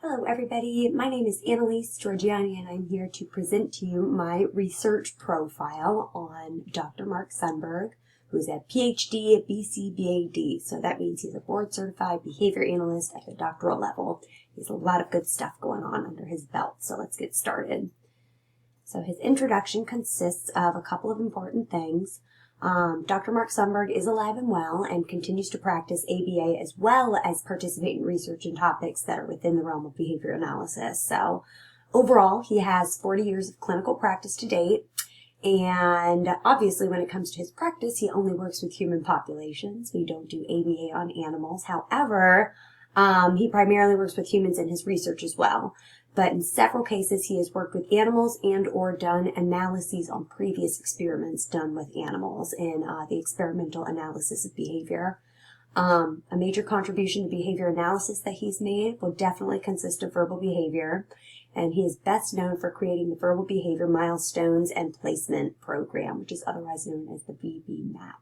Hello everybody, my name is Annalise Georgiani and I'm here to present to you my research profile on Dr. Mark Sundberg, who is a PhD at BCBA-D. So that means he's a board-certified behavior analyst at the doctoral level. He has a lot of good stuff going on under his belt, so let's get started. So his introduction consists of a couple of important things. Dr. Mark Sundberg is alive and well and continues to practice ABA as well as participate in research and topics that are within the realm of behavior analysis. So overall, he has 40 years of clinical practice to date. And obviously, when it comes to his practice, he only works with human populations. We don't do ABA on animals. However, he primarily works with humans in his research as well. But in several cases, he has worked with animals and or done analyses on previous experiments done with animals in the experimental analysis of behavior. A major contribution to behavior analysis that he's made will definitely consist of verbal behavior. And he is best known for creating the Verbal Behavior Milestones and Placement Program, which is otherwise known as the BB-MAP.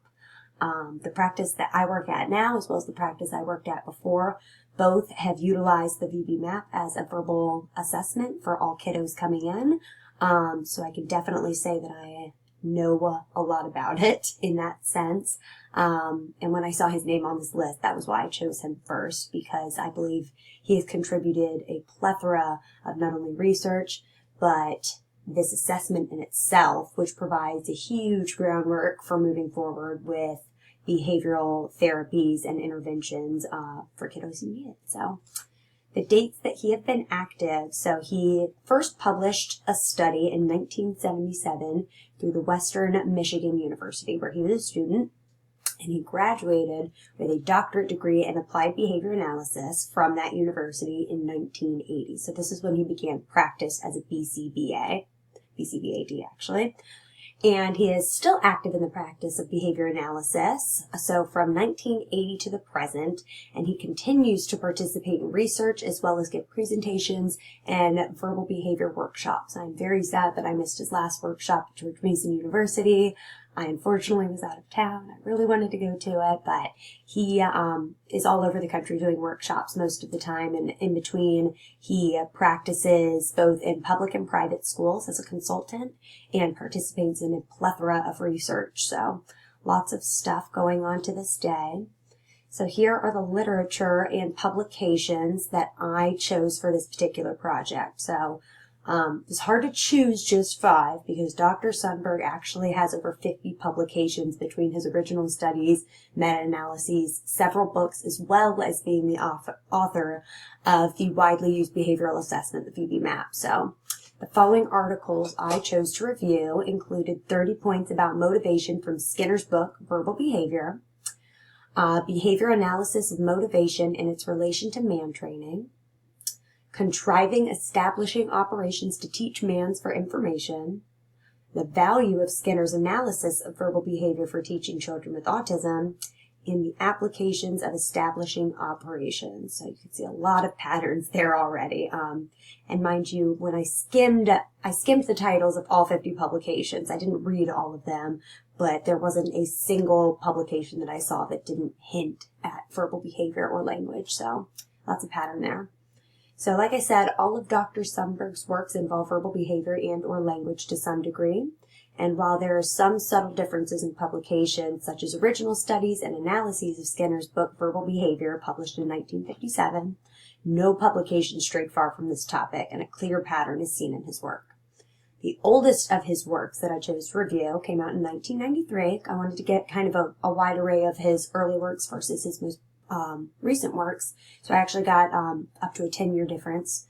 The practice that I work at now, as well as the practice I worked at before, both have utilized the BB-MAP as a verbal assessment for all kiddos coming in. So I can definitely say that I know a lot about it in that sense. And when I saw his name on this list, that was why I chose him first, because I believe he has contributed a plethora of not only research, but this assessment in itself, which provides a huge groundwork for moving forward with behavioral therapies and interventions for kiddos who need it. So the dates that he had been active, so he first published a study in 1977 through the Western Michigan University, where he was a student, and he graduated with a doctorate degree in applied behavior analysis from that university in 1980. So this is when he began practice as a BCBA-D actually. And he is still active in the practice of behavior analysis, so from 1980 to the present, and he continues to participate in research as well as give presentations and verbal behavior workshops. I'm very sad that I missed his last workshop at George Mason University. I unfortunately was out of town. I really wanted to go to it, but he is all over the country doing workshops most of the time, and in between he practices both in public and private schools as a consultant and participates in a plethora of research. So lots of stuff going on to this day. So here are the literature and publications that I chose for this particular project. So it's hard to choose just 5 because Dr. Sundberg actually has over 50 publications between his original studies, meta-analyses, several books, as well as being the author of the widely used behavioral assessment, the BB-MAP. So the following articles I chose to review included 30 points about motivation from Skinner's book, Verbal Behavior, behavior analysis of motivation and its relation to man training, contriving establishing operations to teach man's for information, the value of Skinner's analysis of verbal behavior for teaching children with autism, and the applications of establishing operations. So you can see a lot of patterns there already. And mind you, when I skimmed the titles of all 50 publications. I didn't read all of them, but there wasn't a single publication that I saw that didn't hint at verbal behavior or language. So lots of pattern there. So like I said, all of Dr. Sundberg's works involve verbal behavior and or language to some degree. And while there are some subtle differences in publications, such as original studies and analyses of Skinner's book, Verbal Behavior, published in 1957, no publication strayed far from this topic, and a clear pattern is seen in his work. The oldest of his works that I chose to review came out in 1993. I wanted to get kind of a wide array of his early works versus his most recent works, so I actually got up to a 10-year difference.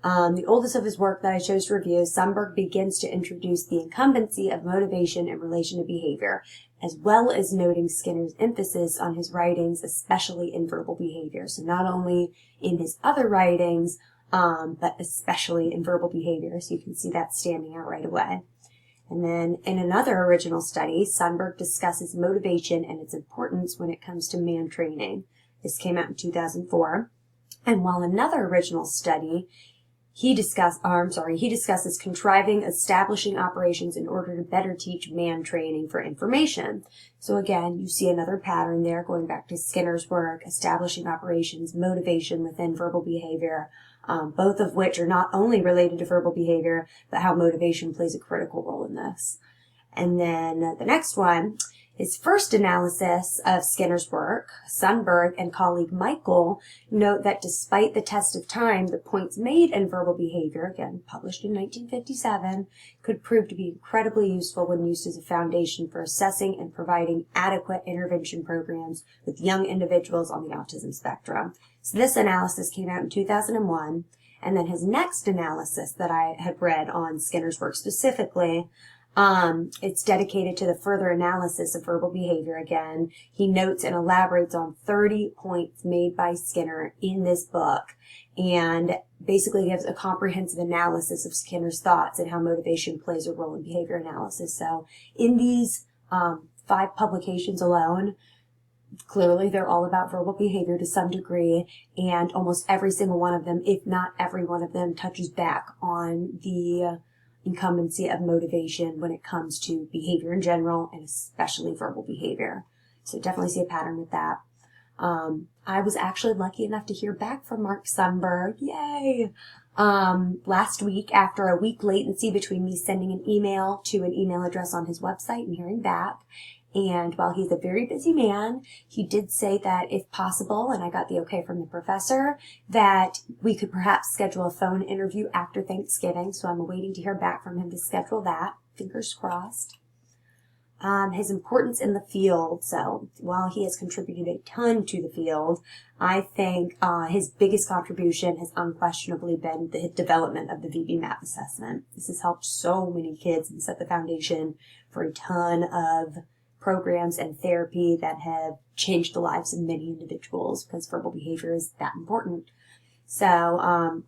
The oldest of his work that I chose to review, Sundberg begins to introduce the incumbency of motivation in relation to behavior, as well as noting Skinner's emphasis on his writings, especially in verbal behavior. So not only in his other writings, but especially in verbal behavior. So you can see that standing out right away. And then in another original study, Sundberg discusses motivation and its importance when it comes to man training. This came out in 2004. And while another original study, he discusses contriving, establishing operations in order to better teach man training for information. So again, you see another pattern there going back to Skinner's work, establishing operations, motivation within verbal behavior, both of which are not only related to verbal behavior, but how motivation plays a critical role in this. And then the next one, his first analysis of Skinner's work, Sundberg and colleague Michael note that despite the test of time, the points made in verbal behavior, again published in 1957, could prove to be incredibly useful when used as a foundation for assessing and providing adequate intervention programs with young individuals on the autism spectrum. So this analysis came out in 2001, and then his next analysis that I had read on Skinner's work specifically, it's dedicated to the further analysis of verbal behavior. Again, he notes and elaborates on 30 points made by Skinner in this book and basically gives a comprehensive analysis of Skinner's thoughts and how motivation plays a role in behavior analysis. So in these 5 publications alone, clearly they're all about verbal behavior to some degree, and almost every single one of them, if not every one of them, touches back on the incumbency of motivation when it comes to behavior in general and especially verbal behavior. So definitely see a pattern with that. I was actually lucky enough to hear back from Mark Sundberg. Yay! Last week, after a week latency between me sending an email to an email address on his website and hearing back. And while he's a very busy man, he did say that if possible, and I got the okay from the professor, that we could perhaps schedule a phone interview after Thanksgiving. So I'm waiting to hear back from him to schedule that. Fingers crossed. His importance in the field. So while he has contributed a ton to the field, I think his biggest contribution has unquestionably been the development of the VB-MAP assessment. This has helped so many kids and set the foundation for a ton of programs and therapy that have changed the lives of many individuals because verbal behavior is that important. So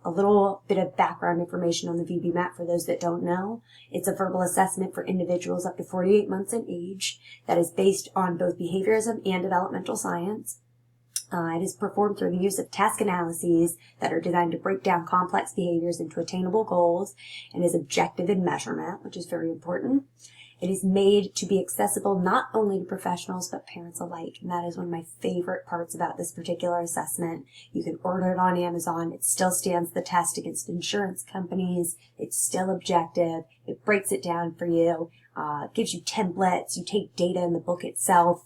a little bit of background information on the VB-MAP for those that don't know. It's a verbal assessment for individuals up to 48 months in age that is based on both behaviorism and developmental science. It is performed through the use of task analyses that are designed to break down complex behaviors into attainable goals and is objective in measurement, which is very important. It is made to be accessible not only to professionals, but parents alike. And that is one of my favorite parts about this particular assessment. You can order it on Amazon. It still stands the test against insurance companies. It's still objective. It breaks it down for you, gives you templates. You take data in the book itself.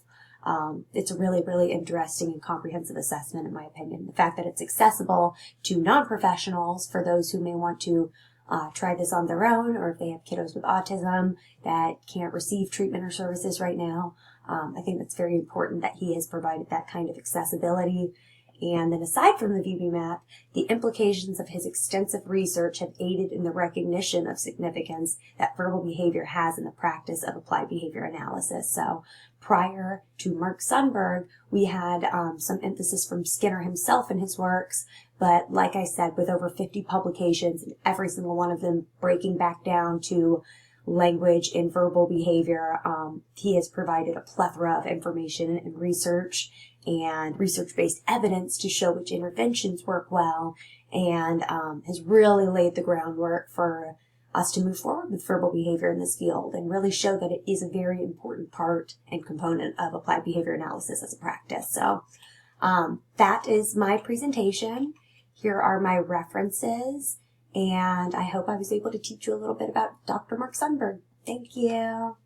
It's a really, really interesting and comprehensive assessment, in my opinion. The fact that it's accessible to non-professionals for those who may want to try this on their own, or if they have kiddos with autism that can't receive treatment or services right now. I think that's very important that he has provided that kind of accessibility. And then aside from the VB-MAP, the implications of his extensive research have aided in the recognition of significance that verbal behavior has in the practice of applied behavior analysis. So prior to Mark Sundberg, we had some emphasis from Skinner himself in his works. But like I said, with over 50 publications, and every single one of them breaking back down to language in verbal behavior, he has provided a plethora of information and research and research-based evidence to show which interventions work well, and has really laid the groundwork for us to move forward with verbal behavior in this field and really show that it is a very important part and component of applied behavior analysis as a practice. So that is my presentation. Here are my references, and I hope I was able to teach you a little bit about Dr. Mark Sundberg. Thank you.